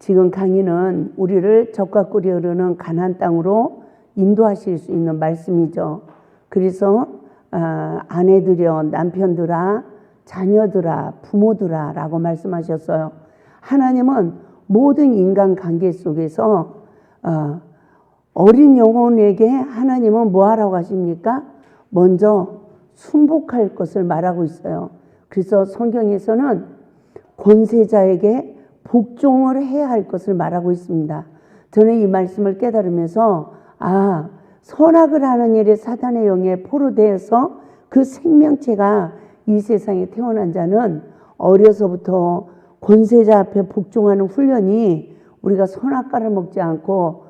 지금 강의는 우리를 적과 꿀이 흐르는 가나안 땅으로 인도하실 수 있는 말씀이죠. 그래서 아내들여, 남편들아, 자녀들아, 부모들아 라고 말씀하셨어요. 하나님은 모든 인간관계 속에서 어린 영혼에게 하나님은 뭐 하라고 하십니까? 먼저 순복할 것을 말하고 있어요. 그래서 성경에서는 권세자에게 복종을 해야 할 것을 말하고 있습니다. 저는 이 말씀을 깨달으면서 선악을 하는 일에 사단의 영에 포로되어서 그 생명체가 이 세상에 태어난 자는 어려서부터 권세자 앞에 복종하는 훈련이 우리가 선악과를 먹지 않고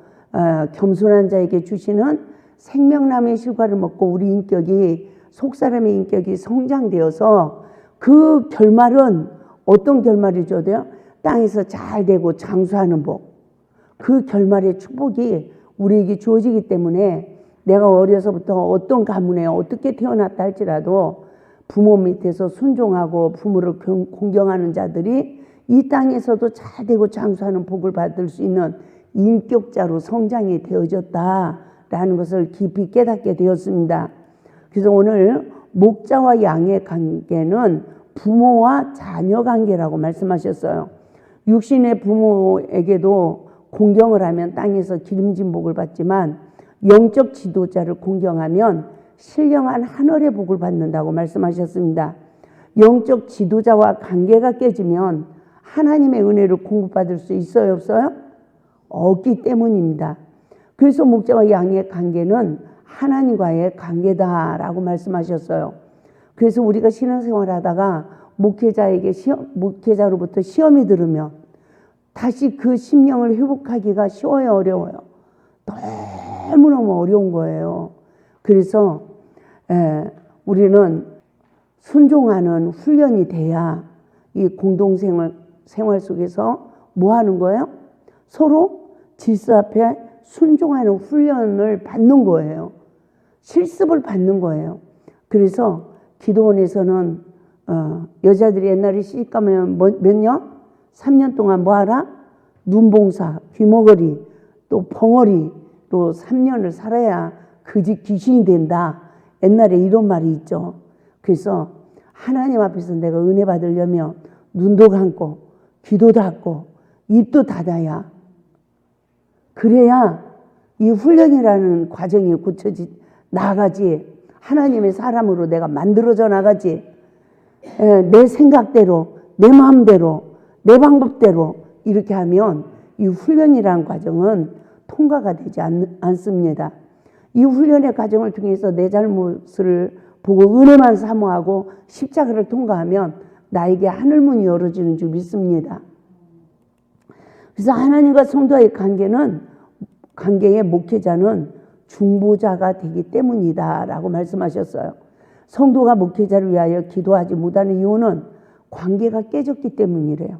겸손한 자에게 주시는 생명나무의 실과를 먹고 우리 인격이 속사람의 인격이 성장되어서 그 결말은 어떤 결말이 줘도요? 땅에서 잘 되고 장수하는 복. 그 결말의 축복이 우리에게 주어지기 때문에 내가 어려서부터 어떤 가문에 어떻게 태어났다 할지라도 부모 밑에서 순종하고 부모를 공경하는 자들이 이 땅에서도 잘 되고 장수하는 복을 받을 수 있는 인격자로 성장이 되어졌다라는 것을 깊이 깨닫게 되었습니다. 그래서 오늘 목자와 양의 관계는 부모와 자녀 관계라고 말씀하셨어요. 육신의 부모에게도 공경을 하면 땅에서 기름진 복을 받지만 영적 지도자를 공경하면 신령한 하늘의 복을 받는다고 말씀하셨습니다. 영적 지도자와 관계가 깨지면 하나님의 은혜를 공급받을 수 있어요, 없어요? 없기 때문입니다. 그래서 목자와 양의 관계는 하나님과의 관계다라고 말씀하셨어요. 그래서 우리가 신앙생활 하다가 목회자로부터 시험이 들으면 다시 그 심령을 회복하기가 쉬워요, 어려워요? 너무너무 어려운 거예요. 그래서 우리는 순종하는 훈련이 돼야 이 공동생활 속에서 뭐 하는 거예요? 서로 질서 앞에 순종하는 훈련을 받는 거예요. 실습을 받는 거예요. 그래서 기도원에서는 여자들이 옛날에 시집가면 몇 년? 3년 동안 뭐 하라? 눈봉사, 귀머거리, 또 벙어리로 3년을 살아야 그 집 귀신이 된다. 옛날에 이런 말이 있죠. 그래서 하나님 앞에서 내가 은혜 받으려면 눈도 감고 귀도 닫고 입도 닫아야, 그래야 이 훈련이라는 과정이 나가지, 하나님의 사람으로 내가 만들어져 나가지, 내 생각대로, 내 마음대로, 내 방법대로 이렇게 하면 이 훈련이라는 과정은 통과가 되지 않습니다. 이 훈련의 과정을 통해서 내 잘못을 보고 은혜만 사모하고 십자가를 통과하면 나에게 하늘문이 열어지는 줄 믿습니다. 그래서 하나님과 성도의 관계의 목회자는 중보자가 되기 때문이다 라고 말씀하셨어요. 성도가 목회자를 위하여 기도하지 못하는 이유는 관계가 깨졌기 때문이래요.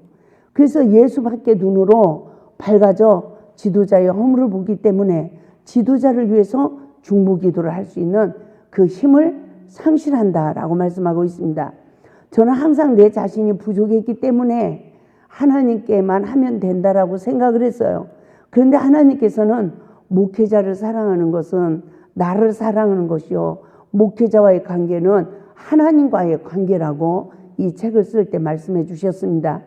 그래서 예수밖에 눈으로 밝아져 지도자의 허물을 보기 때문에 지도자를 위해서 중보기도를 할 수 있는 그 힘을 상실한다라고 말씀하고 있습니다. 저는 항상 내 자신이 부족했기 때문에 하나님께만 하면 된다라고 생각을 했어요. 그런데 하나님께서는 목회자를 사랑하는 것은 나를 사랑하는 것이요, 목회자와의 관계는 하나님과의 관계라고 이 책을 쓸 때 말씀해 주셨습니다.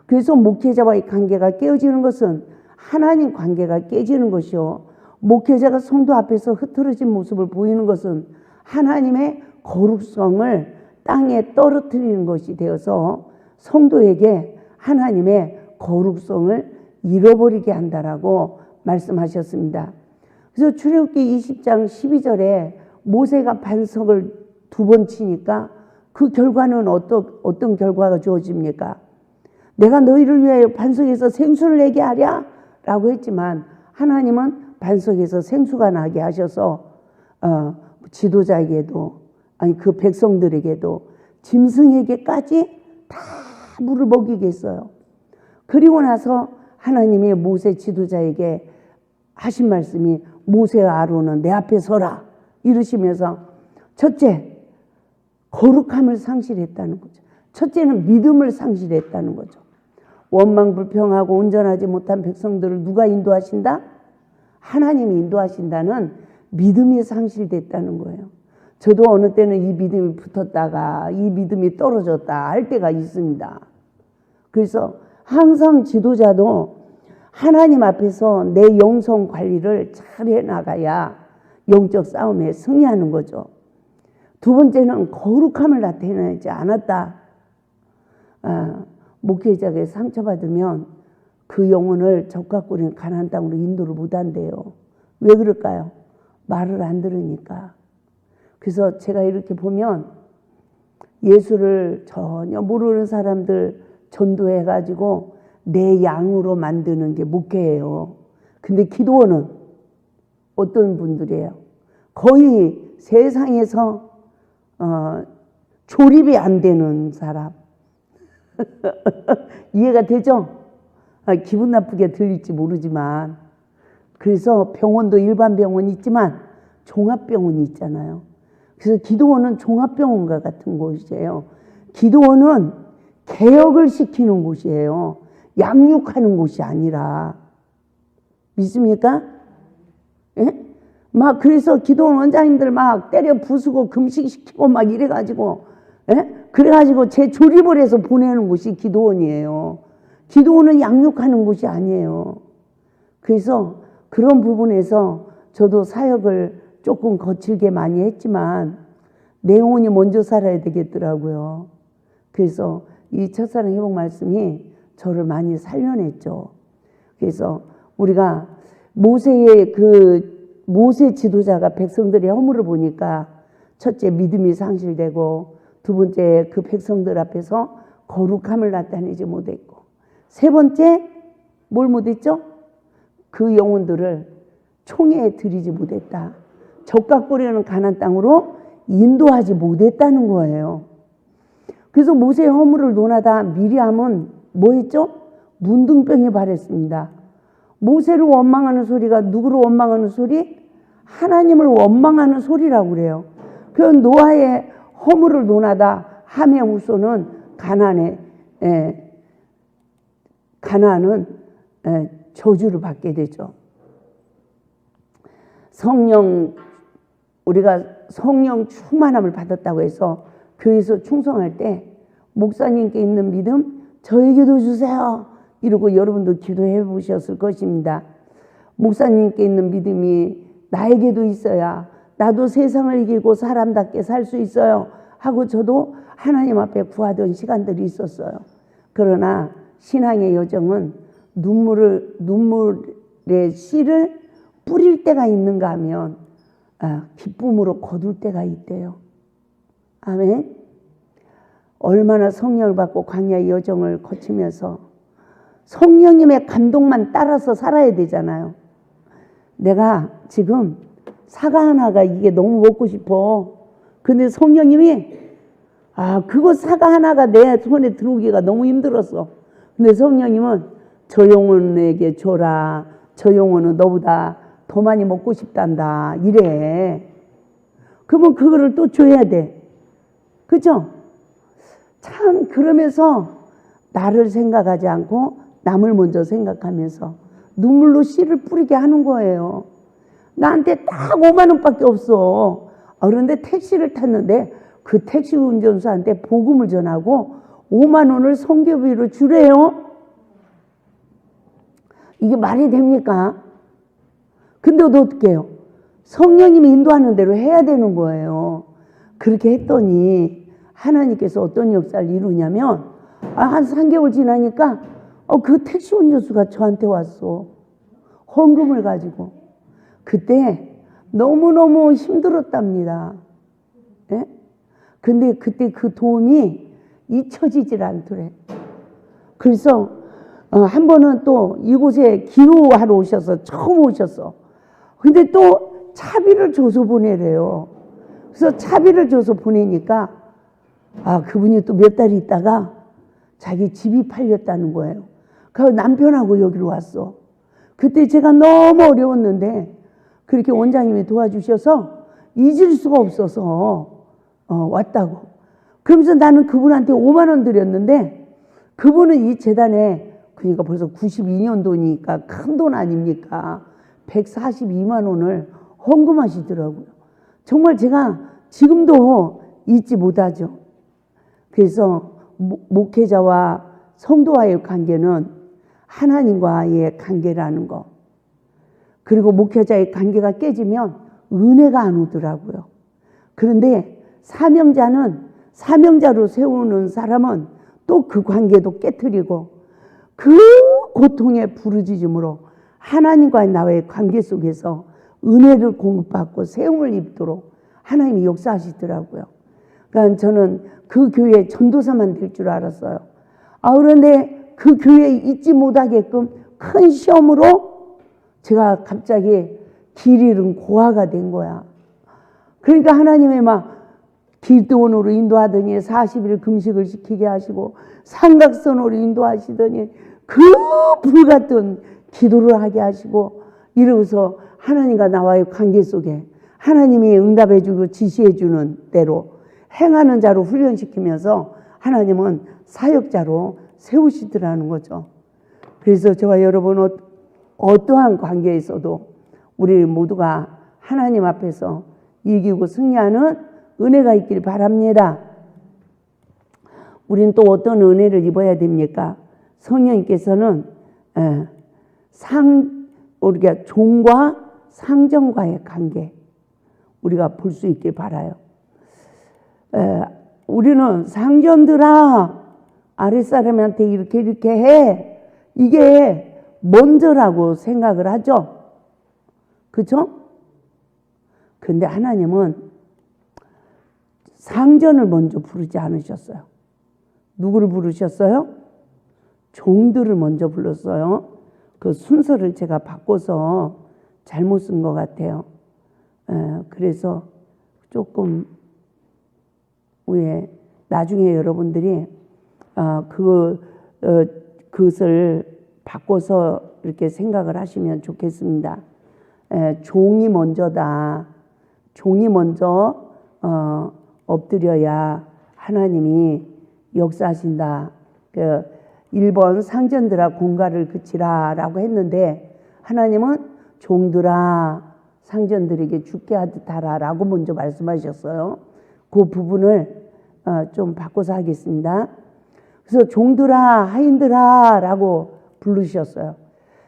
그래서 목회자와의 관계가 깨어지는 것은 하나님 관계가 깨지는 것이요, 목회자가 성도 앞에서 흐트러진 모습을 보이는 것은 하나님의 거룩성을 땅에 떨어뜨리는 것이 되어서 성도에게 하나님의 거룩성을 잃어버리게 한다라고 말씀하셨습니다. 그래서 출애굽기 20장 12절에 모세가 반석을 2번 치니까 그 결과는 어떤 결과가 주어집니까? 내가 너희를 위하여 반석에서 생수를 내게 하랴 라고 했지만 하나님은 반석에서 생수가 나게 하셔서 지도자에게도, 아니 그 백성들에게도, 짐승에게까지 다 물을 먹이게 했어요. 그리고 나서 하나님이 모세 지도자에게 하신 말씀이 모세와 아론은 내 앞에 서라 이러시면서 첫째, 거룩함을 상실했다는 거죠. 첫째는 믿음을 상실했다는 거죠. 원망불평하고 온전하지 못한 백성들을 누가 인도하신다? 하나님이 인도하신다는 믿음이 상실됐다는 거예요. 저도 어느 때는 이 믿음이 붙었다가 이 믿음이 떨어졌다 할 때가 있습니다. 그래서 항상 지도자도 하나님 앞에서 내 영성 관리를 잘 해나가야 영적 싸움에 승리하는 거죠. 두 번째는 거룩함을 나타내지 않았다. 목회자에게 상처받으면 그 영혼을 적과 꿀인 가나안 땅으로 인도를 못한대요. 왜 그럴까요? 말을 안 들으니까. 그래서 제가 이렇게 보면 예수를 전혀 모르는 사람들 전도해가지고 내 양으로 만드는 게 목회예요. 근데 기도원은 어떤 분들이에요? 거의 세상에서 조립이 안 되는 사람. 이해가 되죠? 기분 나쁘게 들릴지 모르지만, 그래서 병원도 일반 병원이 있지만 종합병원이 있잖아요. 그래서 기도원은 종합병원과 같은 곳이에요. 기도원은 개혁을 시키는 곳이에요. 양육하는 곳이 아니라. 믿습니까? 예? 막 그래서 기도원 원장님들 막 때려 부수고 금식시키고 막 이래가지고, 예? 그래가지고 재조립을 해서 보내는 곳이 기도원이에요. 기도원은 양육하는 곳이 아니에요. 그래서 그런 부분에서 저도 사역을 조금 거칠게 많이 했지만 내 영혼이 먼저 살아야 되겠더라고요. 그래서 이 첫사랑 회복 말씀이 저를 많이 살려냈죠. 그래서 우리가 모세 지도자가 백성들의 허물을 보니까 첫째 믿음이 상실되고 두 번째 그 백성들 앞에서 거룩함을 나타내지 못했고 세 번째 뭘 못했죠? 그 영혼들을 총회에 들이지 못했다. 적과 꿀이는 가나안 땅으로 인도하지 못했다는 거예요. 그래서 모세의 허물을 논하다 미리암은 뭐 했죠? 문둥병에 발했습니다. 모세를 원망하는 소리가 누구를 원망하는 소리? 하나님을 원망하는 소리라고 그래요. 그 노아의 허물을 논하다 함의 후손은 가나안은 저주를 받게 되죠. 우리가 성령 충만함을 받았다고 해서 교회에서 충성할 때 목사님께 있는 믿음 저에게도 주세요. 이러고 여러분도 기도해 보셨을 것입니다. 목사님께 있는 믿음이 나에게도 있어야 나도 세상을 이기고 사람답게 살 수 있어요 하고 저도 하나님 앞에 구하던 시간들이 있었어요. 그러나 신앙의 여정은 눈물의 씨를 뿌릴 때가 있는가 하면 기쁨으로 거둘 때가 있대요. 아멘. 얼마나 성령을 받고 광야의 여정을 거치면서 성령님의 감동만 따라서 살아야 되잖아요. 내가 지금 사과 하나가 이게 너무 먹고 싶어. 근데 성령님이 그거 사과 하나가 내 손에 들어오기가 너무 힘들었어. 근데 성령님은 저 영혼에게 줘라. 저 영혼은 너보다 더 많이 먹고 싶단다. 이래. 그러면 그거를 또 줘야 돼. 그죠? 참 그러면서 나를 생각하지 않고 남을 먼저 생각하면서 눈물로 씨를 뿌리게 하는 거예요. 나한테 딱 5만 원밖에 없어. 그런데 택시를 탔는데 그 택시 운전수한테 복음을 전하고 5만 원을 선교비로 주래요. 이게 말이 됩니까? 근데 어떻게 해요? 성령님이 인도하는 대로 해야 되는 거예요. 그렇게 했더니 하나님께서 어떤 역사를 이루냐면 한 3개월 지나니까 그 택시 운전수가 저한테 왔어. 헌금을 가지고. 그때 너무너무 힘들었답니다. 예? 근데 그때 그 도움이 잊혀지질 않더래. 그래서 한 번은 또 이곳에 기도하러 오셔서 처음 오셨어. 근데 또 차비를 줘서 보내래요. 그래서 차비를 줘서 보내니까 그분이 또 몇 달 있다가 자기 집이 팔렸다는 거예요. 그래서 남편하고 여기로 왔어. 그때 제가 너무 어려웠는데 그렇게 원장님이 도와주셔서 잊을 수가 없어서 왔다고. 그러면서 나는 그분한테 5만 원 드렸는데 그분은 이 재단에 그러니까 벌써 92년도니까 큰 돈 아닙니까? 142만 원을 헌금하시더라고요. 정말 제가 지금도 잊지 못하죠. 그래서 목회자와 성도와의 관계는 하나님과의 관계라는 거. 그리고 목회자의 관계가 깨지면 은혜가 안 오더라고요. 그런데 사명자로 세우는 사람은 또 그 관계도 깨트리고 그 고통의 부르짖음으로 하나님과의 나와의 관계 속에서 은혜를 공급받고 세움을 입도록 하나님이 역사하시더라고요. 그러니까 저는 그 교회의 전도사만 될 줄 알았어요. 그런데 그 교회에 있지 못하게끔 큰 시험으로 제가 갑자기 길 잃은 고아가 된 거야. 그러니까 하나님의 막 기도원으로 인도하더니 40일 금식을 시키게 하시고 삼각선으로 인도하시더니 그 불같은 기도를 하게 하시고 이러고서 하나님과 나와의 관계 속에 하나님이 응답해 주고 지시해 주는 대로 행하는 자로 훈련시키면서 하나님은 사역자로 세우시더라는 거죠. 그래서 저와 여러분 어떠한 관계에 있어도 우리 모두가 하나님 앞에서 이기고 승리하는 은혜가 있길 바랍니다. 우리는 또 어떤 은혜를 입어야 됩니까? 성령님께서는 우리가 종과 상전과의 관계 우리가 볼 수 있길 바라요. 우리는 상전들아 아랫사람한테 이렇게 해 이게 먼저라고 생각을 하죠. 그렇죠? 근데 하나님은 상전을 먼저 부르지 않으셨어요. 누구를 부르셨어요? 종들을 먼저 불렀어요. 그 순서를 제가 바꿔서 잘못 쓴 것 같아요. 그래서 조금 나중에 여러분들이 그것을 바꿔서 이렇게 생각을 하시면 좋겠습니다. 종이 먼저다. 종이 먼저 엎드려야 하나님이 역사하신다. 1번 상전들아 공갈을 그치라 라고 했는데 하나님은 종들아 상전들에게 죽게 하듯 하라 라고 먼저 말씀하셨어요. 그 부분을 좀 바꿔서 하겠습니다. 그래서 종들아 하인들아 라고 부르셨어요.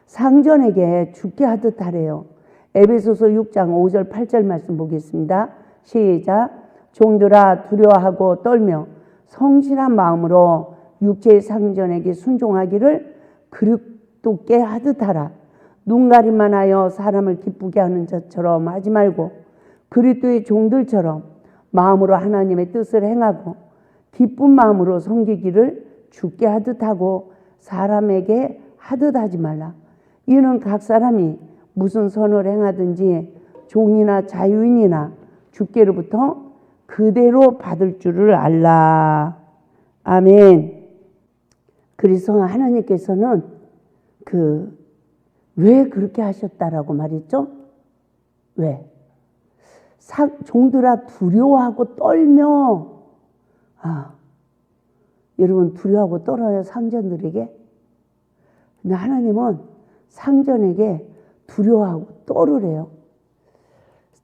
상전에게 죽게 하듯 하래요. 에베소서 6장 5절 8절 말씀 보겠습니다. 시작. 종들아 두려워하고 떨며 성실한 마음으로 육체의 상전에게 순종하기를 그릇되게 하듯 하라. 눈가림만 하여 사람을 기쁘게 하는 자처럼 하지 말고 그리스도의 종들처럼 마음으로 하나님의 뜻을 행하고 기쁜 마음으로 섬기기를 주께 하듯 하고 사람에게 하듯 하지 말라. 이는 각 사람이 무슨 선을 행하든지 종이나 자유인이나 주께로부터 그대로 받을 줄을 알라. 아멘. 그래서 하나님께서는 왜 그렇게 하셨다라고 말했죠? 왜? 종들아 두려워하고 떨며 여러분 두려워하고 떨어요 상전들에게? 근데 하나님은 상전에게 두려워하고 떨으래요.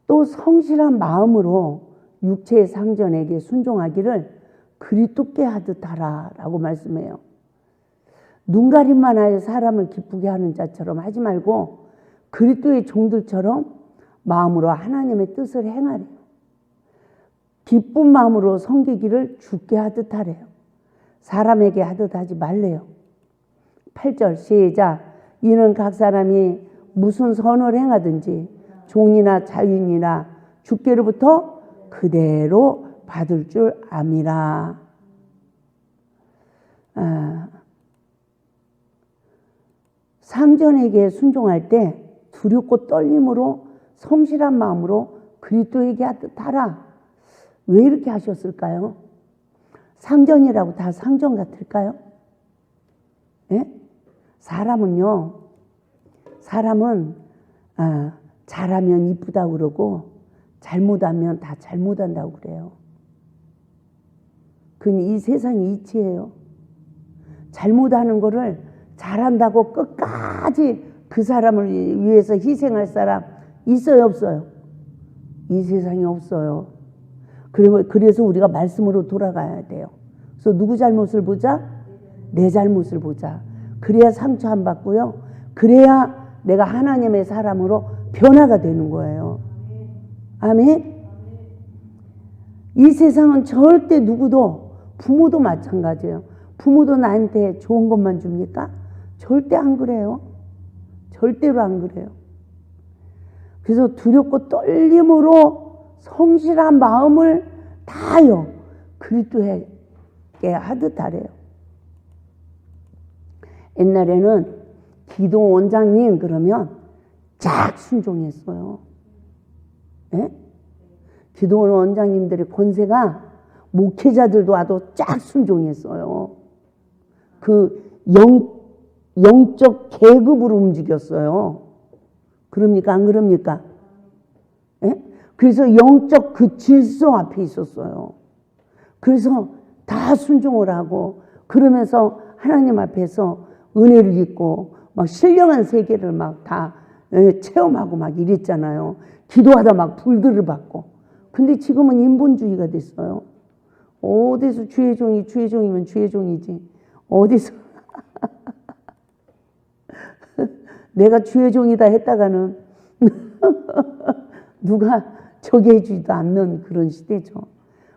또 성실한 마음으로 육체의 상전에게 순종하기를 그리스도께 하듯 하라라고 말씀해요. 눈가림만 하여 사람을 기쁘게 하는 자처럼 하지 말고 그리스도의 종들처럼 마음으로 하나님의 뜻을 행하래요. 기쁜 마음으로 섬기기를 주께 하듯 하래요. 사람에게 하듯 하지 말래요. 8절 시작. 이는 각 사람이 무슨 선을 행하든지 종이나 자유인이나 주께로부터 그대로 받을 줄 암이라. 상전에게 순종할 때 두렵고 떨림으로 성실한 마음으로 그리스도에게 하듯 하라. 왜 이렇게 하셨을까요? 상전이라고 다 상전 같을까요? 예? 사람은 잘하면 이쁘다고 그러고 잘못하면 다 잘못한다고 그래요. 그건 이 세상이 이치예요. 잘못하는 거를 잘한다고 끝까지 그 사람을 위해서 희생할 사람 있어요, 없어요? 이 세상에 없어요. 그래서 우리가 말씀으로 돌아가야 돼요. 그래서 누구 잘못을 보자? 내 잘못을 보자. 그래야 상처 안 받고요. 그래야 내가 하나님의 사람으로 변화가 되는 거예요. 아멘? 이 세상은 절대 누구도, 부모도 마찬가지예요. 부모도 나한테 좋은 것만 줍니까? 절대 안 그래요. 절대로 안 그래요. 그래서 두렵고 떨림으로 성실한 마음을 다하여 그리스도에게 하듯 하래요. 옛날에는 기도 원장님 그러면 쫙 순종했어요. 예? 기도 원장님들의 권세가 목회자들도 와도 쫙 순종했어요. 그 영적 계급으로 움직였어요. 그럽니까? 안 그럽니까? 예? 그래서 영적 그 질서 앞에 있었어요. 그래서 다 순종을 하고 그러면서 하나님 앞에서 은혜를 입고 막 신령한 세계를 막 다 체험하고 막 이랬잖아요. 기도하다 막 불들을 받고. 근데 지금은 인본주의가 됐어요. 어디서 주의 종이면 주의 종이지. 어디서 내가 주의 종이다 했다가는 누가 저기 해주지도 않는 그런 시대죠.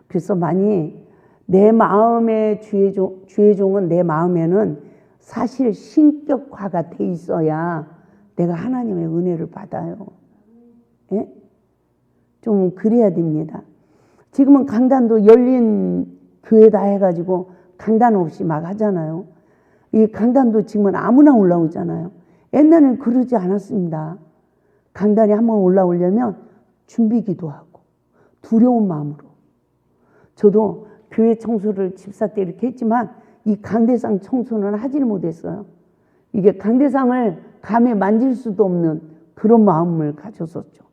그래서 많이 내 마음의 주의 종은 내 마음에는 사실 신격화가 돼 있어야 내가 하나님의 은혜를 받아요. 예? 좀 그래야 됩니다. 지금은 강단도 열린 교회다 해가지고 강단 없이 막 하잖아요. 이 강단도 지금은 아무나 올라오잖아요. 옛날에는 그러지 않았습니다. 강단에 한번 올라오려면 준비기도 하고 두려운 마음으로. 저도 교회 청소를 집사 때 이렇게 했지만 이 강대상 청소는 하지를 못했어요. 이게 강대상을 감히 만질 수도 없는 그런 마음을 가졌었죠.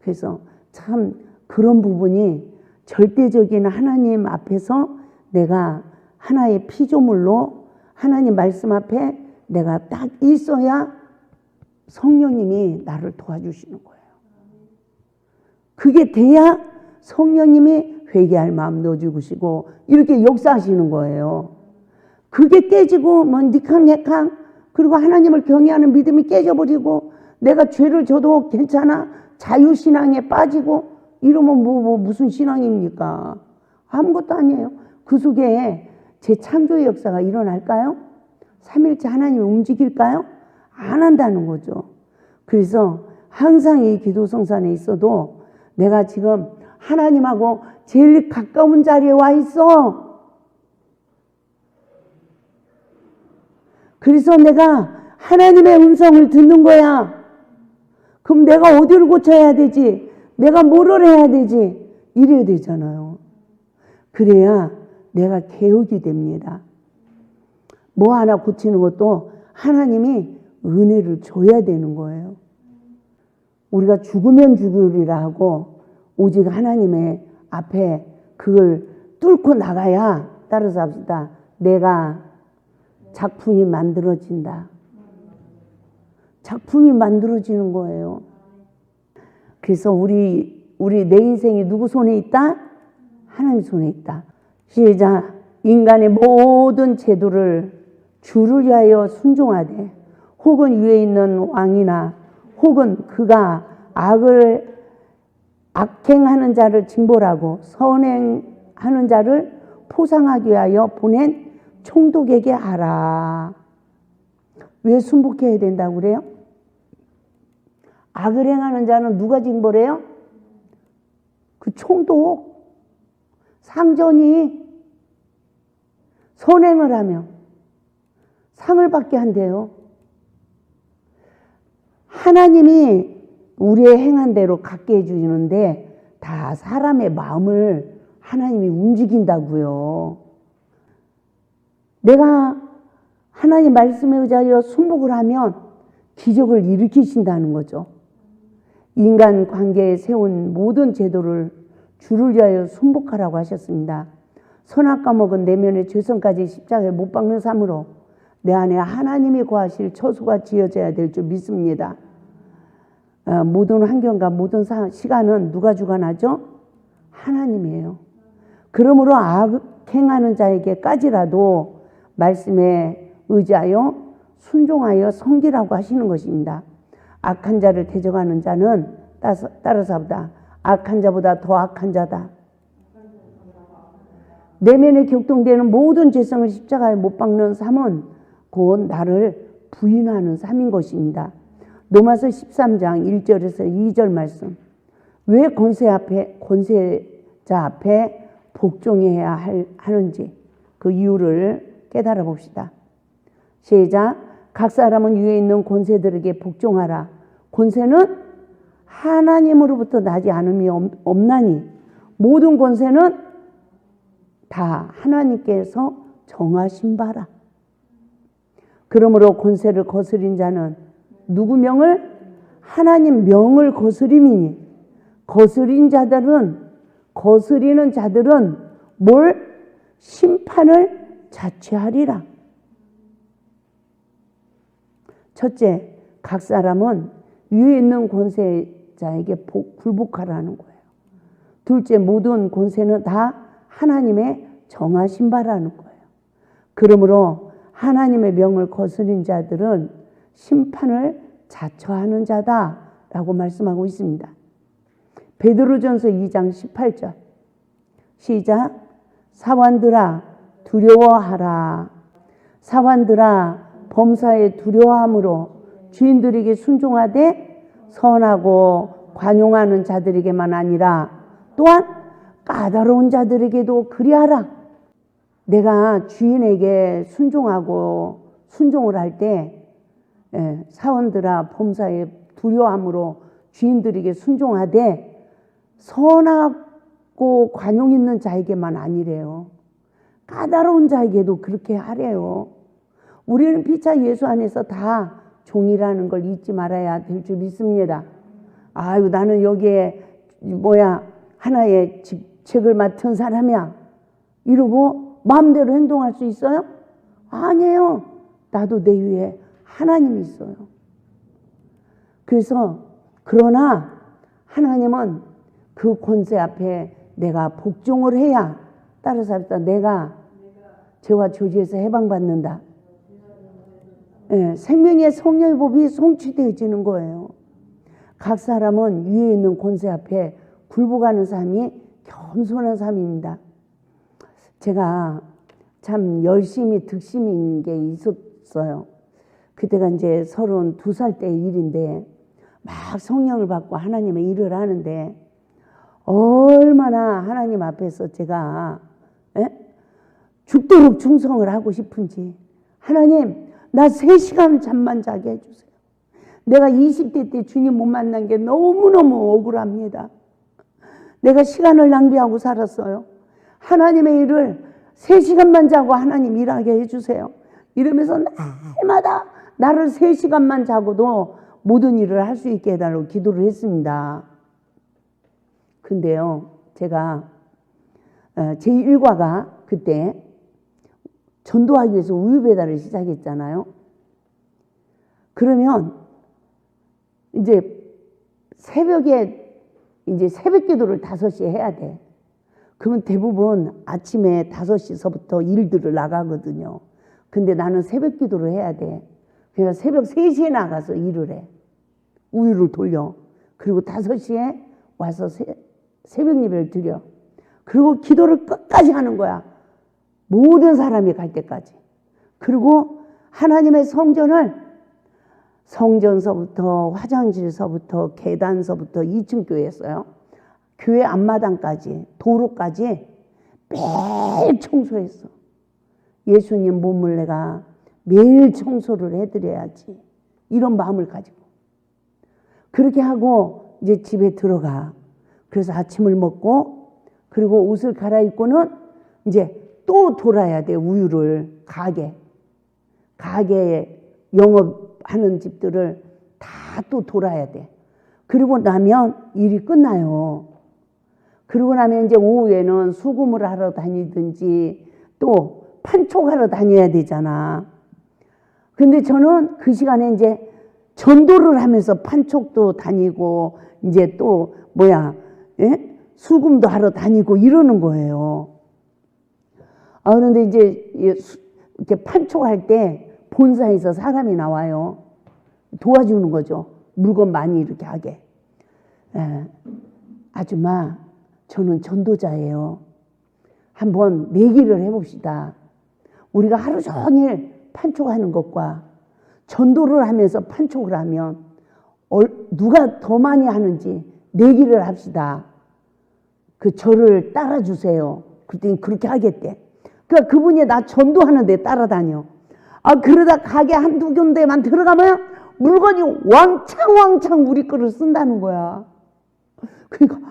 그래서 참 그런 부분이 절대적인 하나님 앞에서 내가 하나의 피조물로 하나님 말씀 앞에 내가 딱 있어야 성령님이 나를 도와주시는 거예요. 그게 돼야 성령님이 회개할 마음 넣어주시고 이렇게 역사하시는 거예요. 그게 깨지고 뭐 니캉내캉 그리고 하나님을 경외하는 믿음이 깨져버리고 내가 죄를 져도 괜찮아 자유신앙에 빠지고 이러면 무슨 신앙입니까? 아무것도 아니에요. 그 속에 재창조의 역사가 일어날까요? 삼일째 하나님이 움직일까요? 안 한다는 거죠. 그래서 항상 이 기도성산에 있어도 내가 지금 하나님하고 제일 가까운 자리에 와 있어. 그래서 내가 하나님의 음성을 듣는 거야. 그럼 내가 어디를 고쳐야 되지? 내가 뭐를 해야 되지? 이래야 되잖아요. 그래야 내가 개혁이 됩니다. 뭐 하나 고치는 것도 하나님이 은혜를 줘야 되는 거예요. 우리가 죽으면 죽으리라 하고 오직 하나님의 앞에 그걸 뚫고 나가야 따라서 합시다. 내가 작품이 만들어진다. 작품이 만들어지는 거예요. 그래서 우리 내 인생이 누구 손에 있다? 하나님 손에 있다. 시작. 인간의 모든 제도를 주를 위하여 순종하되 혹은 위에 있는 왕이나 혹은 그가 악행하는 자를 징벌하고 선행하는 자를 포상하기 위하여 보낸 총독에게 하라. 왜 순복해야 된다고 그래요? 악을 행하는 자는 누가 징벌해요? 그 총독, 상전이 선행을 하면 상을 받게 한대요. 하나님이 우리의 행한 대로 갖게 해주시는데 다 사람의 마음을 하나님이 움직인다고요. 내가 하나님 말씀에 의지하여 순복을 하면 기적을 일으키신다는 거죠. 인간 관계에 세운 모든 제도를 주를 위하여 순복하라고 하셨습니다. 선악과 먹은 내면의 죄성까지 십자가에 못 박는 삶으로 내 안에 하나님이 거하실 처소가 지어져야 될 줄 믿습니다. 모든 환경과 모든 시간은 누가 주관하죠? 하나님이에요. 그러므로 악행하는 자에게까지라도 말씀에 의지하여 순종하여 섬기라고 하시는 것입니다. 악한 자를 대적하는 자는 따라서보다 악한 자보다 더 악한 자다. 내면에 격동되는 모든 죄성을 십자가에 못 박는 삶은 곧 나를 부인하는 삶인 것입니다. 로마서 13장 1절에서 2절 말씀. 왜 권세자 앞에 복종해야 하는지 그 이유를 깨달아 봅시다. 시작. 각 사람은 위에 있는 권세들에게 복종하라. 권세는 하나님으로부터 나지 않음이 없나니 모든 권세는 다 하나님께서 정하신 바라. 그러므로 권세를 거스린 자는 누구 명을? 하나님 명을 거스림이니 거스리는 자들은 뭘? 심판을 자취하리라. 첫째, 각 사람은 위에 있는 권세자에게 굴복하라는 거예요. 둘째, 모든 권세는 다 하나님의 정하신 바라는 거예요. 그러므로 하나님의 명을 거스린 자들은 심판을 자처하는 자다라고 말씀하고 있습니다. 베드로전서 2장 18절 시작. 사환들아 두려워하라. 사환들아 범사에 두려워함으로 주인들에게 순종하되 선하고 관용하는 자들에게만 아니라 또한 까다로운 자들에게도 그리하라. 내가 주인에게 순종을 할 때 사원들아 범사에 두려워함으로 주인들에게 순종하되 선하고 관용 있는 자에게만 아니래요. 까다로운 자에게도 그렇게 하래요. 우리는 피차 예수 안에서 다 종이라는 걸 잊지 말아야 될 줄 믿습니다. 아유, 나는 여기에 하나의 직책을 맡은 사람이야 이러고 마음대로 행동할 수 있어요? 아니에요. 나도 내 위에 하나님이 있어요. 그러나 하나님은 그 권세 앞에 내가 복종을 해야 따라서 내가 죄와 저주에서 해방받는다. 생명의 성령의 법이 성취되어지는 거예요. 각 사람은 위에 있는 권세 앞에 굴복하는 삶이 겸손한 삶입니다. 제가 참 열심히 득심인 게 있었어요. 그때가 이제 32살 때 일인데 막 성령을 받고 하나님의 일을 하는데 얼마나 하나님 앞에서 제가 죽도록 충성을 하고 싶은지, 하나님 나 3시간 잠만 자게 해주세요. 내가 20대 때 주님 못 만난 게 너무너무 억울합니다. 내가 시간을 낭비하고 살았어요. 하나님의 일을 3시간만 자고 하나님 일하게 해주세요. 이러면서 날마다 나를 3시간만 자고도 모든 일을 할 수 있게 해달라고 기도를 했습니다. 근데요, 제가 제 일과가 그때 전도하기 위해서 우유 배달을 시작했잖아요. 그러면 이제 새벽 기도를 5시에 해야 돼. 그러면 대부분 아침에 5시서부터 일들을 나가거든요. 근데 나는 새벽 기도를 해야 돼. 그래서 새벽 3시에 나가서 일을 해. 우유를 돌려. 그리고 5시에 와서 새벽 예배를 드려. 그리고 기도를 끝까지 하는 거야. 모든 사람이 갈 때까지. 그리고 하나님의 성전서부터 화장실서부터 계단서부터 2층 교회였어요. 교회 앞마당까지 도로까지 매일 청소했어. 예수님 몸을 내가 매일 청소를 해드려야지. 이런 마음을 가지고. 그렇게 하고 이제 집에 들어가. 그래서 아침을 먹고 그리고 옷을 갈아입고는 이제 또 돌아야 돼. 우유를 가게에 영업하는 집들을 다 또 돌아야 돼. 그리고 나면 일이 끝나요. 그러고 나면 이제 오후에는 수금을 하러 다니든지 또 판촉하러 다녀야 되잖아. 근데 저는 그 시간에 이제 전도를 하면서 판촉도 다니고 이제 또 예? 수금도 하러 다니고 이러는 거예요. 그런데 이제 이렇게 판촉할 때 본사에서 사람이 나와요. 도와주는 거죠. 물건 많이 이렇게 하게. 아줌마, 저는 전도자예요. 한번 내기를 해봅시다. 우리가 하루 종일 판촉하는 것과 전도를 하면서 판촉을 하면 누가 더 많이 하는지 내기를 합시다. 저를 따라주세요. 그랬더니 그렇게 하겠대. 그러니까 그분이 나 전도하는데 따라다녀. 그러다 가게 한두 군데만 들어가면 물건이 왕창 우리 거를 쓴다는 거야. 그러니까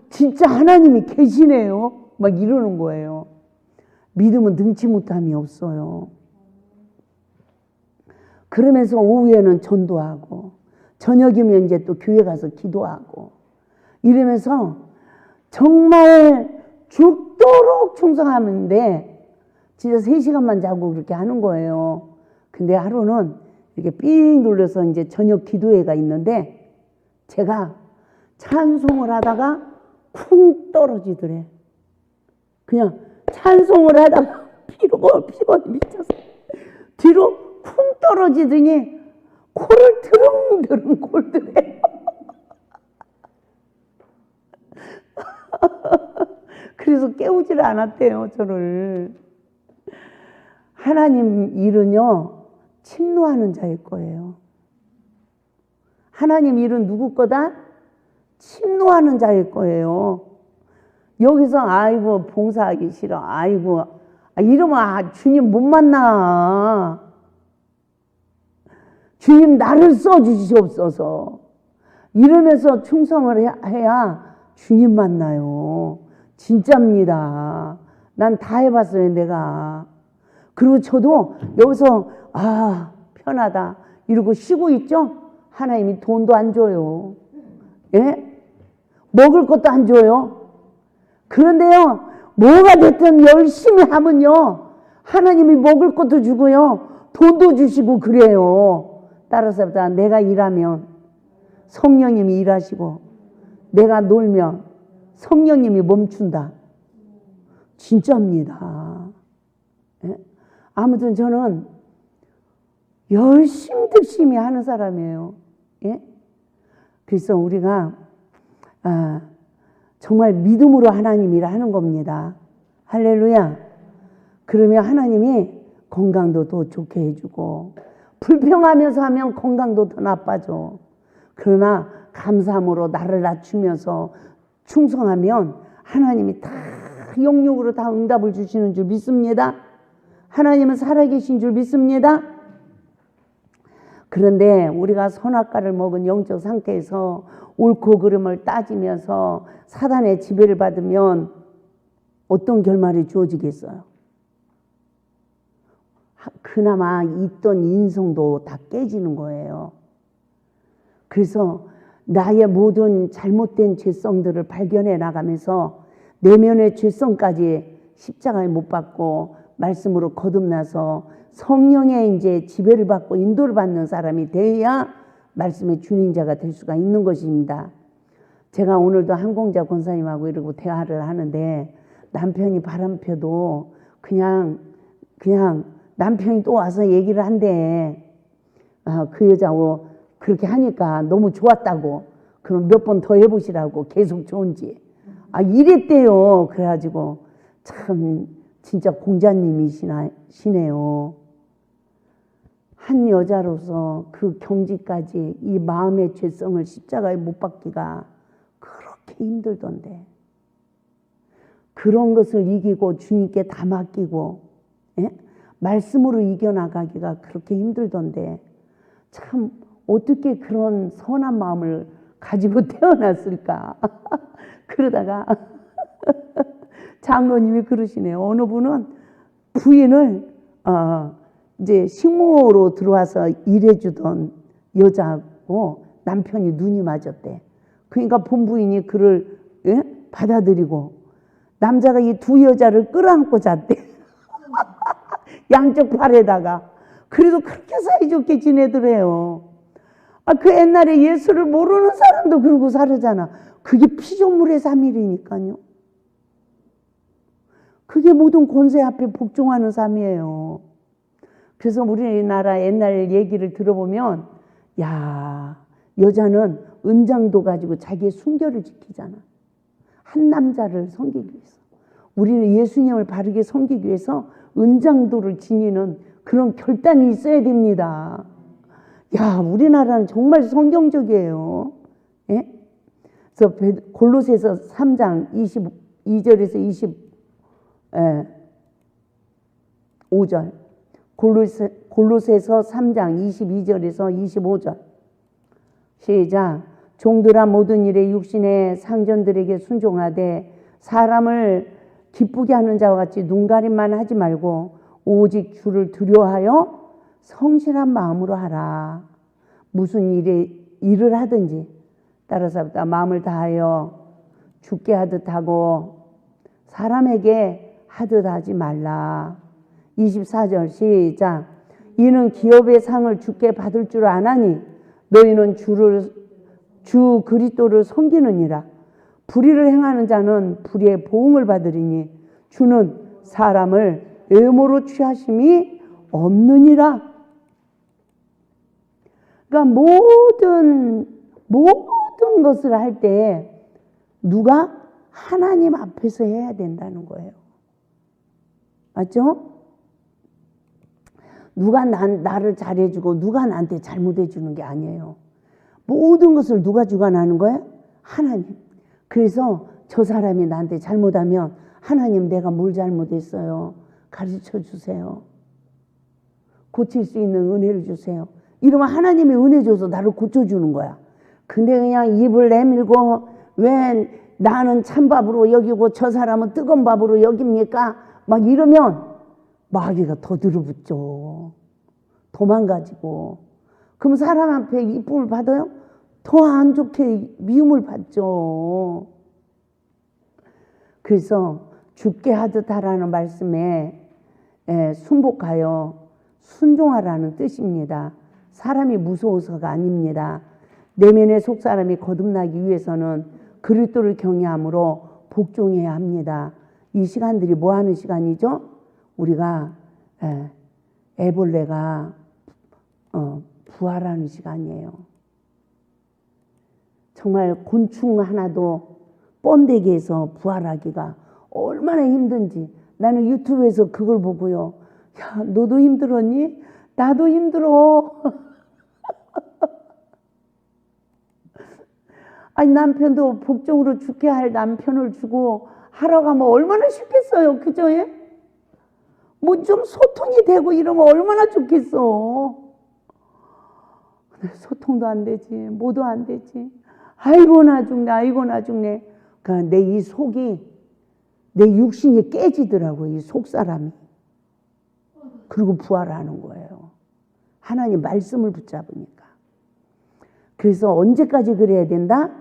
진짜 하나님이 계시네요. 막 이러는 거예요. 믿음은 능치 못함이 없어요. 그러면서 오후에는 전도하고 저녁이면 이제 또 교회 가서 기도하고 이러면서 정말 죽도록 충성하는데 진짜 3시간만 자고 그렇게 하는 거예요. 근데 하루는 이렇게 삥 눌러서 이제 저녁 기도회가 있는데 제가 찬송을 하다가 쿵 떨어지더래. 그냥 찬송을 하다가 피곤이 미쳐서 뒤로 쿵 떨어지더니 코를 드릉드릉 골더래. 그래서 깨우지를 않았대요, 저를. 하나님 일은요, 침노하는 자일 거예요. 하나님 일은 누구 거다? 침노하는 자일 거예요. 여기서 아이고 봉사하기 싫어. 아이고 이러면 주님 못 만나. 주님 나를 써주시옵소서. 이러면서 충성을 해야 주님 만나요. 진짜입니다. 난 다 해봤어요, 내가. 그리고 저도 여기서 편하다 이러고 쉬고 있죠? 하나님이 돈도 안 줘요. 예? 먹을 것도 안 줘요. 그런데요, 뭐가 됐든 열심히 하면요, 하나님이 먹을 것도 주고요, 돈도 주시고 그래요. 따라서 내가 일하면 성령님이 일하시고 내가 놀면 성령님이 멈춘다. 진짜입니다. 예? 아무튼 저는 열심히 하는 사람이에요. 예? 그래서 우리가 정말 믿음으로 하나님 일을 하는 겁니다. 할렐루야. 그러면 하나님이 건강도 더 좋게 해주고 불평하면서 하면 건강도 더 나빠져. 그러나 감사함으로 나를 낮추면서 충성하면 하나님이 다 영역으로 다 응답을 주시는 줄 믿습니다. 하나님은 살아계신 줄 믿습니다. 그런데 우리가 선악과를 먹은 영적 상태에서 옳고 그름을 따지면서 사단의 지배를 받으면 어떤 결말이 주어지겠어요? 그나마 있던 인성도 다 깨지는 거예요. 그래서 나의 모든 잘못된 죄성들을 발견해 나가면서 내면의 죄성까지 십자가에 못 박고 말씀으로 거듭나서 성령의 이제 지배를 받고 인도를 받는 사람이 돼야 말씀의 주인자가 될 수가 있는 것입니다. 제가 오늘도 항공자 권사님하고 이러고 대화를 하는데 남편이 바람 펴도 그냥 남편이 또 와서 얘기를 한대. 그 여자하고 그렇게 하니까 너무 좋았다고. 그럼 몇 번 더 해보시라고. 계속 좋은지. 이랬대요. 그래가지고 참 진짜 공자님이시네요. 한 여자로서 그 경지까지 이 마음의 죄성을 십자가에 못 박기가 그렇게 힘들던데. 그런 것을 이기고 주님께 다 맡기고 말씀으로 이겨나가기가 그렇게 힘들던데 참 어떻게 그런 선한 마음을 가지고 태어났을까. 그러다가 장로님이 그러시네요. 어느 분은 부인을 이제 식모로 들어와서 일해주던 여자하고 남편이 눈이 맞았대. 그러니까 본부인이 그를 받아들이고 남자가 이 두 여자를 끌어안고 잤대. 양쪽 팔에다가. 그래도 그렇게 사이좋게 지내더래요. 그 옛날에 예수를 모르는 사람도 그러고 살았잖아. 그게 피조물의 삶이니까요. 그게 모든 권세 앞에 복종하는 삶이에요. 그래서 우리나라 옛날 얘기를 들어보면, 야, 여자는 은장도 가지고 자기의 순결을 지키잖아. 한 남자를 섬기기 위해서. 우리는 예수님을 바르게 섬기기 위해서 은장도를 지니는 그런 결단이 있어야 됩니다. 야, 우리나라는 정말 성경적이에요. 예? 그래서 골로새서 3장 22절에서 25절. 골로새서 3장 22절에서 25절. 시작. 종들아 모든 일에 육신의 상전들에게 순종하되 사람을 기쁘게 하는 자와 같이 눈가림만 하지 말고 오직 주를 두려워하여 성실한 마음으로 하라. 무슨 일을 하든지 따라서 마음을 다하여 주께 하듯 하고 사람에게 하듯 하지 말라. 24절 시작. 이는 기업의 상을 주께 받을 줄 아나니 너희는 주 그리스도를 섬기느니라. 불의를 행하는 자는 불의의 보응을 받으리니 주는 사람을 음으로 취하심이 없느니라. 그러니까 모든 것을 할 때 누가 하나님 앞에서 해야 된다는 거예요. 맞죠? 누가 나를 잘해주고 누가 나한테 잘못해주는 게 아니에요. 모든 것을 누가 주관하는 거예요? 하나님. 그래서 저 사람이 나한테 잘못하면 하나님 내가 뭘 잘못했어요? 가르쳐 주세요. 고칠 수 있는 은혜를 주세요. 이러면 하나님이 은혜 줘서 나를 고쳐주는 거야. 근데 그냥 입을 내밀고 왜 나는 찬밥으로 여기고 저 사람은 뜨거운 밥으로 여깁니까? 막 이러면 마귀가 더 들어붙죠. 도망가지고. 그럼 사람 앞에 이쁨을 받아요? 더 안 좋게 미움을 받죠. 그래서 죽게 하듯 하라는 말씀에 순복하여 순종하라는 뜻입니다. 사람이 무서워서가 아닙니다. 내면의 속사람이 거듭나기 위해서는 그리스도를 경외함으로 복종해야 합니다. 이 시간들이 뭐 하는 시간이죠? 우리가 애벌레가 부활하는 시간이에요. 정말 곤충 하나도 번데기 해서 부활하기가 얼마나 힘든지 나는 유튜브에서 그걸 보고요. 야, 너도 힘들었니? 나도 힘들어. 아니 남편도 복종으로 죽게 할 남편을 주고 하러 가면 얼마나 쉽겠어요. 그죠? 뭐 좀 소통이 되고 이러면 얼마나 좋겠어. 소통도 안 되지. 뭐도 안 되지. 아이고 나 죽네. 아이고 나 죽네. 그러니까 내 이 속이 내 육신이 깨지더라고. 이 속사람이. 그리고 부활하는 거예요. 하나님 말씀을 붙잡으니까. 그래서 언제까지 그래야 된다?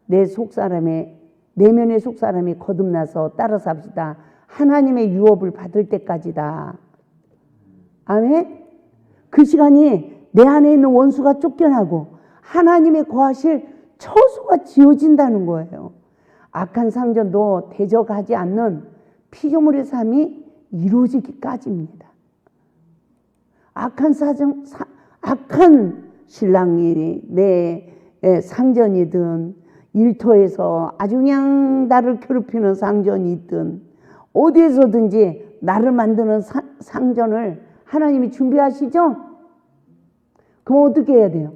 내 속사람의 내면의 속사람이 거듭나서 따라 삽시다. 하나님의 유업을 받을 때까지다. 아멘? 그 시간이 내 안에 있는 원수가 쫓겨나고 하나님의 거하실 처소가 지어진다는 거예요. 악한 상전도 대적하지 않는 피조물의 삶이 이루어지기까지입니다. 악한 신랑이 내 상전이든 일터에서 아주 그냥 나를 괴롭히는 상전이 있든 어디에서든지 나를 만드는 상전을 하나님이 준비하시죠? 그럼 어떻게 해야 돼요?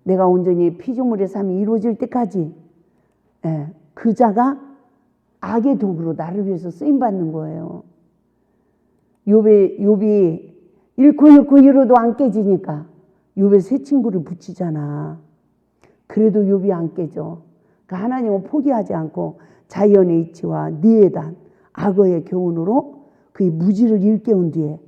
내가 온전히 피조물의 삶이 이루어질 때까지 그 자가 악의 도구로 나를 위해서 쓰임받는 거예요. 욥이 잃고 잃어도 안 깨지니까 욥의 새 친구를 붙이잖아. 그래도 욥이 안 깨져. 그러니까 하나님은 포기하지 않고 자연의 이치와 니에단 악어의 교훈으로 그의 무지를 일깨운 뒤에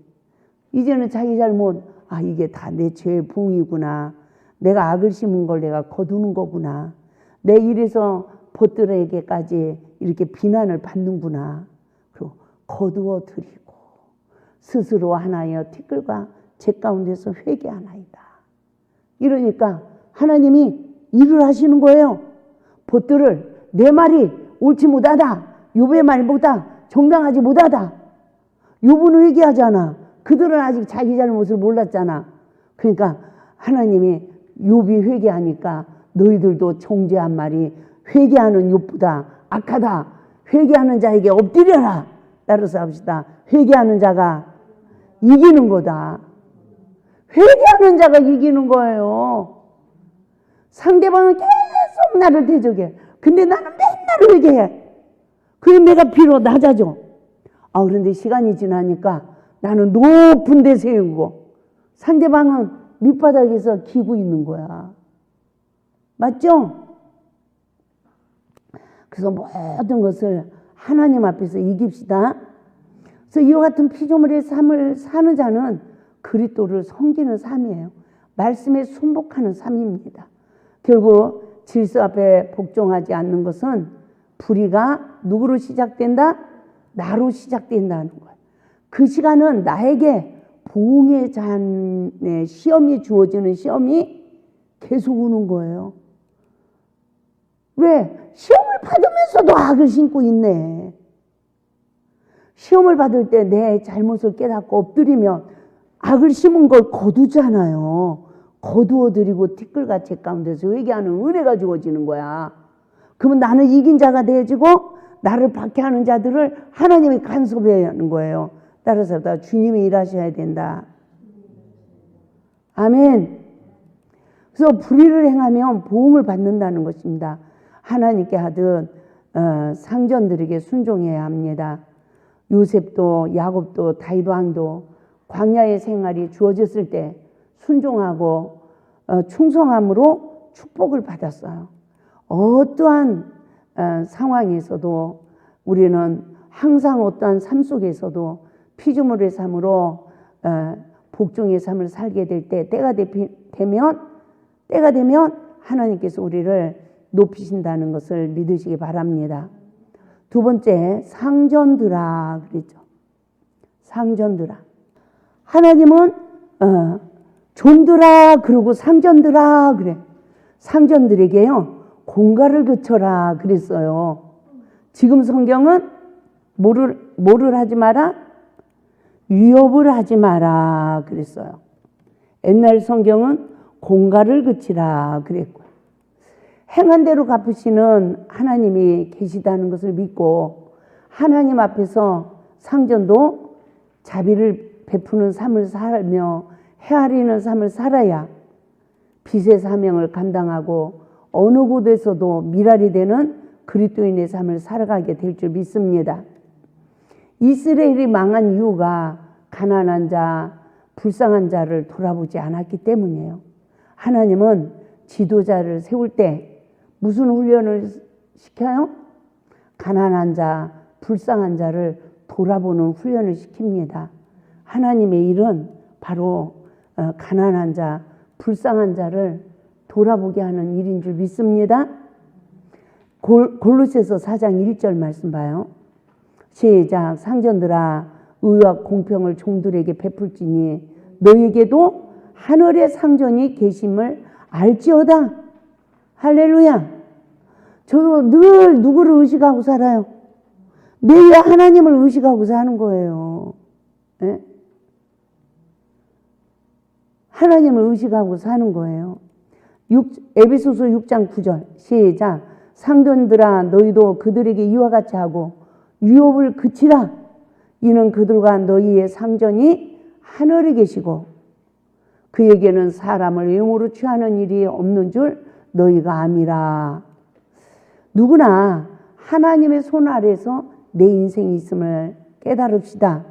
이제는 자기 잘못 이게 다 내 죄의 봉이구나. 내가 악을 심은 걸 내가 거두는 거구나. 내 일에서 벗들에게까지 이렇게 비난을 받는구나. 그리고 거두어 드리고 스스로 하나여 티끌과 제 가운데서 회개하나이다. 이러니까 하나님이 일을 하시는 거예요. 벗들을 내 말이 옳지 못하다. 욥의 말보다 정당하지 못하다. 욥은 회개하잖아. 그들은 아직 자기 잘못을 몰랐잖아. 그러니까 하나님이 욥이 회개하니까 너희들도 정죄한 말이 회개하는 욥보다 악하다. 회개하는 자에게 엎드려라. 따라서 합시다. 회개하는 자가 이기는 거다. 회개하는 자가 이기는 거예요. 상대방은 계속 나를 대적해. 근데 나는 맨날 회개해. 그래서 내가 비로 낮아져. 그런데 시간이 지나니까 나는 높은 데 세우고 상대방은 밑바닥에서 기고 있는 거야. 맞죠? 그래서 모든 것을 하나님 앞에서 이깁시다. 그래서 이와 같은 피조물의 삶을 사는 자는 그리스도를 섬기는 삶이에요. 말씀에 순복하는 삶입니다. 결국 질서 앞에 복종하지 않는 것은 불의가 누구로 시작된다? 나로 시작된다는 거예요. 그 시간은 나에게 보응의 잔에 시험이 주어지는 시험이 계속 오는 거예요. 왜? 시험을 받으면서도 악을 심고 있네. 시험을 받을 때 내 잘못을 깨닫고 엎드리면 악을 심은 걸 거두잖아요. 거두어드리고 티끌같이 가운데서 회개하는 은혜가 주어지는 거야. 그러면 나는 이긴 자가 되어지고 나를 박해하는 자들을 하나님이 간섭해야 하는 거예요. 따라서 주님이 일하셔야 된다. 아멘. 그래서 불의를 행하면 보응을 받는다는 것입니다. 하나님께 하듯 상전들에게 순종해야 합니다. 요셉도 야곱도 다윗 왕도 광야의 생활이 주어졌을 때 순종하고 충성함으로 축복을 받았어요. 어떠한 상황에서도 우리는 항상 어떠한 삶 속에서도 피조물의 삶으로 복종의 삶을 살게 될 때 때가 되면 하나님께서 우리를 높이신다는 것을 믿으시기 바랍니다. 두 번째, 상전들아 그랬죠. 상전들아. 하나님은 존들아 그러고 상전들아 그래. 상전들에게요 공갈을 그쳐라 그랬어요. 지금 성경은 뭐를 하지 마라? 위협을 하지 마라 그랬어요. 옛날 성경은 공갈을 그치라 그랬고, 행한 대로 갚으시는 하나님이 계시다는 것을 믿고 하나님 앞에서 상전도 자비를 베푸는 삶을 살며 헤아리는 삶을 살아야 빛의 사명을 감당하고 어느 곳에서도 미랄이 되는 그리스도인의 삶을 살아가게 될 줄 믿습니다. 이스라엘이 망한 이유가 가난한 자, 불쌍한 자를 돌아보지 않았기 때문이에요. 하나님은 지도자를 세울 때 무슨 훈련을 시켜요? 가난한 자, 불쌍한 자를 돌아보는 훈련을 시킵니다. 하나님의 일은 바로 가난한 자, 불쌍한 자를 돌아보게 하는 일인 줄 믿습니다. 골로새서 4장 1절 말씀 봐요. 시작. 상전들아 의와 공평을 종들에게 베풀지니 너희에게도 하늘의 상전이 계심을 알지어다. 할렐루야. 저도 늘 누구를 의식하고 살아요? 매일 하나님을 의식하고 사는 거예요. 네? 하나님을 의식하고 사는 거예요. 에베소서 6장 9절 시작. 상전들아 너희도 그들에게 이와 같이 하고 유업을 그치라. 이는 그들과 너희의 상전이 하늘에 계시고 그에게는 사람을 외모로 취하는 일이 없는 줄 너희가 암이라. 누구나 하나님의 손 아래서 내 인생이 있음을 깨달읍시다.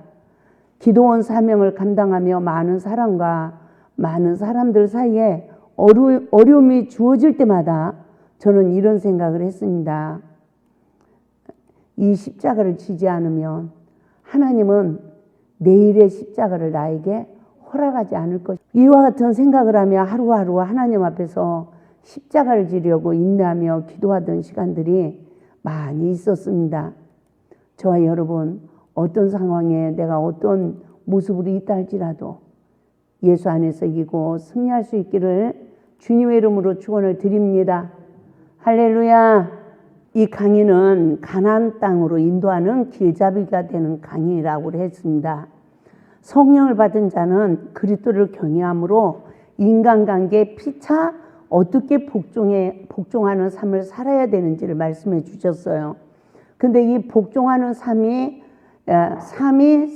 기도원 사명을 감당하며 많은 사람과 많은 사람들 사이에 어려움이 주어질 때마다 저는 이런 생각을 했습니다. 이 십자가를 지지 않으면 하나님은 내일의 십자가를 나에게 허락하지 않을 것이다. 이와 같은 생각을 하며 하루하루 하나님 앞에서 십자가를 지려고 인내하며 기도하던 시간들이 많이 있었습니다. 저와 여러분 어떤 상황에 내가 어떤 모습으로 있다 할지라도 예수 안에서 이기고 승리할 수 있기를 주님의 이름으로 축원을 드립니다. 할렐루야. 이 강의는 가나안 땅으로 인도하는 길잡이가 되는 강의라고 했습니다. 성령을 받은 자는 그리스도를 경외함으로 인간관계에 피차 어떻게 복종하는 삶을 살아야 되는지를 말씀해 주셨어요. 근데 이 복종하는 삶이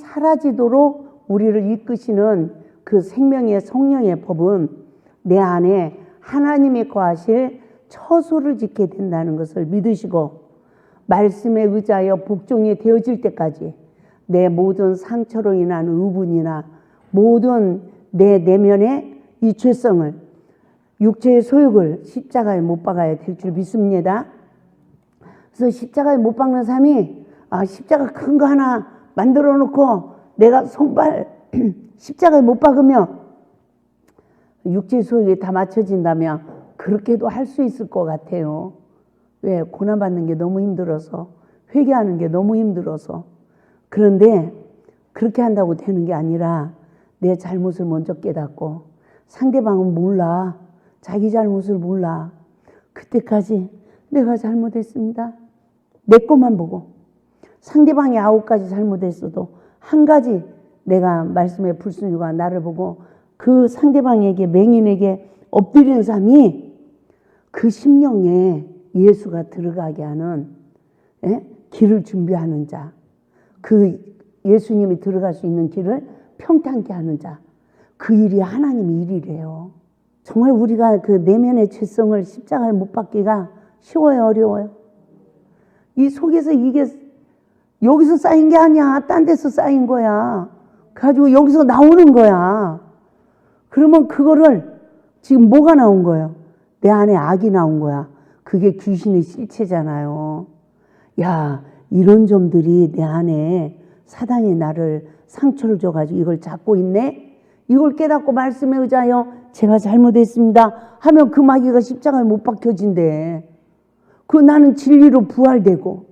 사라지도록 우리를 이끄시는 그 생명의 성령의 법은 내 안에 하나님이 거하실 처소를 짓게 된다는 것을 믿으시고 말씀에 의지하여 복종이 되어질 때까지 내 모든 상처로 인한 의분이나 모든 내 내면의 이 죄성을 육체의 소욕을 십자가에 못 박아야 될 줄 믿습니다. 그래서 십자가에 못 박는 삶이 십자가 큰 거 하나 만들어 놓고 내가 손발 십자가에 못 박으면 육체의 소욕이 다 맞춰진다면 그렇게도 할 수 있을 것 같아요. 왜? 고난받는 게 너무 힘들어서, 회개하는 게 너무 힘들어서. 그런데 그렇게 한다고 되는 게 아니라 내 잘못을 먼저 깨닫고 상대방은 몰라. 자기 잘못을 몰라. 그때까지 내가 잘못했습니다. 내 것만 보고 상대방이 9가지 잘못했어도 한 가지 내가 말씀의 불순이가 나를 보고 그 상대방에게 맹인에게 엎드리는 삶이 그 심령에 예수가 들어가게 하는 길을 준비하는 자, 그 예수님이 들어갈 수 있는 길을 평탄케 하는 자, 그 일이 하나님의 일이래요. 정말 우리가 그 내면의 죄성을 십자가에 못 박기가 쉬워요, 어려워요? 이 속에서 이게 여기서 쌓인 게 아니야. 딴 데서 쌓인 거야. 그래가지고 여기서 나오는 거야. 그러면 그거를 지금 뭐가 나온 거예요? 내 안에 악이 나온 거야. 그게 귀신의 실체잖아요. 야, 이런 점들이 내 안에 사단이 나를 상처를 줘가지고 이걸 잡고 있네? 이걸 깨닫고 말씀에 의지하여 제가 잘못했습니다 하면 그 마귀가 십자가에 못 박혀진대. 그 나는 진리로 부활되고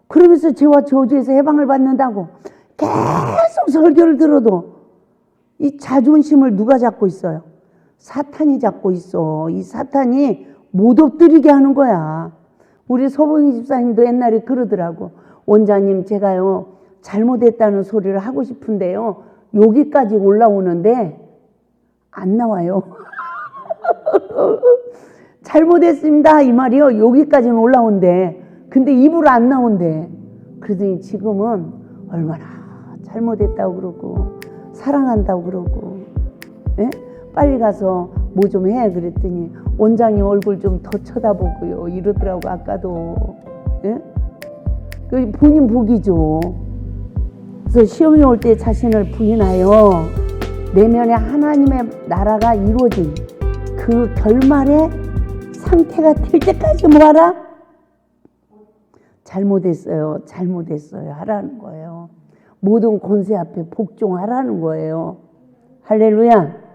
그러면서 죄와 저주에서 해방을 받는다고 계속 설교를 들어도 이 자존심을 누가 잡고 있어요? 사탄이 잡고 있어. 이 사탄이 못 엎드리게 하는 거야. 우리 서봉희 집사님도 옛날에 그러더라고. 원장님, 제가요 잘못했다는 소리를 하고 싶은데요 여기까지 올라오는데 안 나와요. 잘못했습니다 이 말이요 여기까지는 올라온대. 근데 입으로 안 나온대. 그러더니 지금은 얼마나 잘못했다고 그러고 사랑한다고 그러고 빨리 가서 뭐 좀 해 그랬더니 원장님 얼굴 좀 더 쳐다보고요 이러더라고. 아까도 그 본인 복이죠. 그래서 시험이 올 때 자신을 부인하여 내면에 하나님의 나라가 이루어진 그 결말의 상태가 될 때까지 뭐하라? 잘못했어요 하라는 거예요. 모든 권세 앞에 복종하라는 거예요. 할렐루야.